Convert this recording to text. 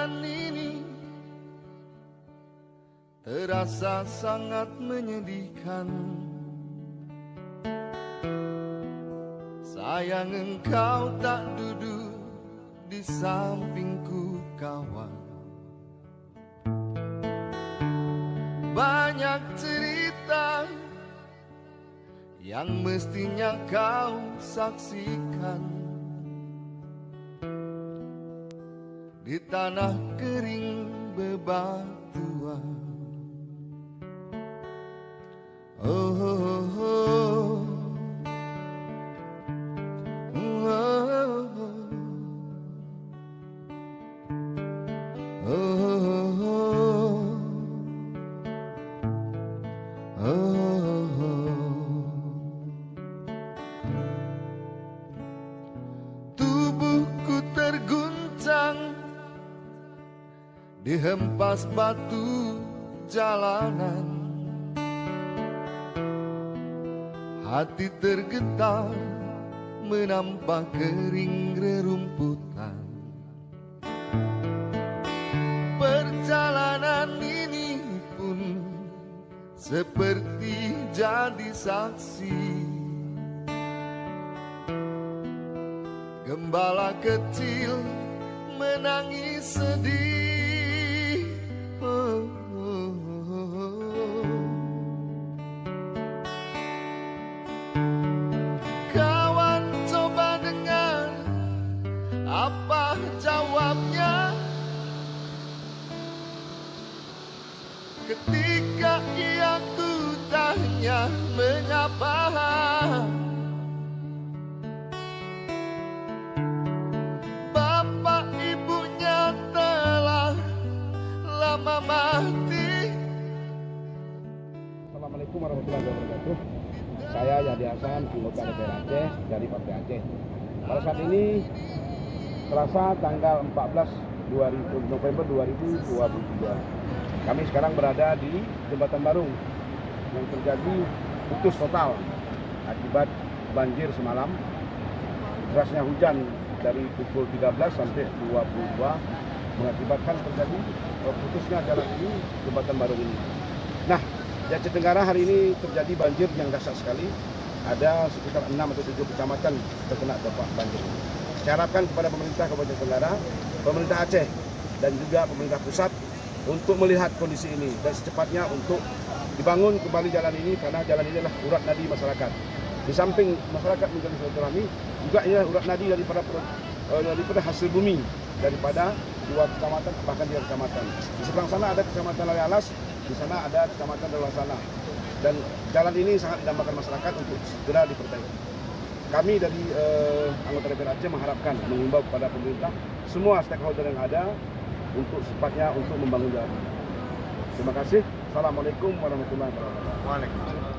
perjalanan ini terasa sangat menyedihkan. Sayang engkau tak duduk di sampingku kawan. Banyak cerita yang mestinya kau saksikan di tanah kering bebatuan. Oh, oh, oh. Tubuhku terguncang dihempas batu jalanan. Hati tergetar menampak kering rerumputan. Perjalanan ini pun seperti jadi saksi. Gembala kecil menangis sedih. Oh, oh, oh. Kawan coba dengar apa jawabnya ketika ia kutanya mengapa. Bapak ibunya telah lama mati. Assalamualaikum warahmatullahi wabarakatuh. Saya Yadi Hasan, anggota DPR Aceh dari Partai Aceh. Pada saat ini Selasa tanggal 14 November 2023. Kami sekarang berada di Jembatan Barung yang terjadi putus total akibat banjir semalam. Derasnya hujan dari pukul 13 sampai 22 mengakibatkan terjadi putusnya jalan ini, Jembatan Barung ini. Nah, di Aceh Tenggara hari ini terjadi banjir yang dahsyat sekali. Ada sekitar 6 atau 7 kecamatan terkena dampak banjir. Saya harapkan kepada pemerintah Kabupaten Tenggara, pemerintah Aceh dan juga pemerintah pusat untuk melihat kondisi ini dan secepatnya untuk dibangun kembali jalan ini, karena jalan ini adalah urat nadi masyarakat. Di samping masyarakat menjadi silaturahmi, juga ini urat nadi daripada hasil bumi daripada 2 kecamatan bahkan 3 kecamatan. Di seberang sana ada kecamatan Lali Alas, di sana ada kecamatan Darwasana. Dan jalan ini sangat didambakan masyarakat untuk segera diperbaiki. Kami dari anggota DPR Aceh mengharapkan, mengimbau kepada pemerintah, semua stakeholder yang ada untuk secepatnya untuk membangun jalan. Terima kasih. Assalamualaikum warahmatullahi wabarakatuh. Waalaikumsalam.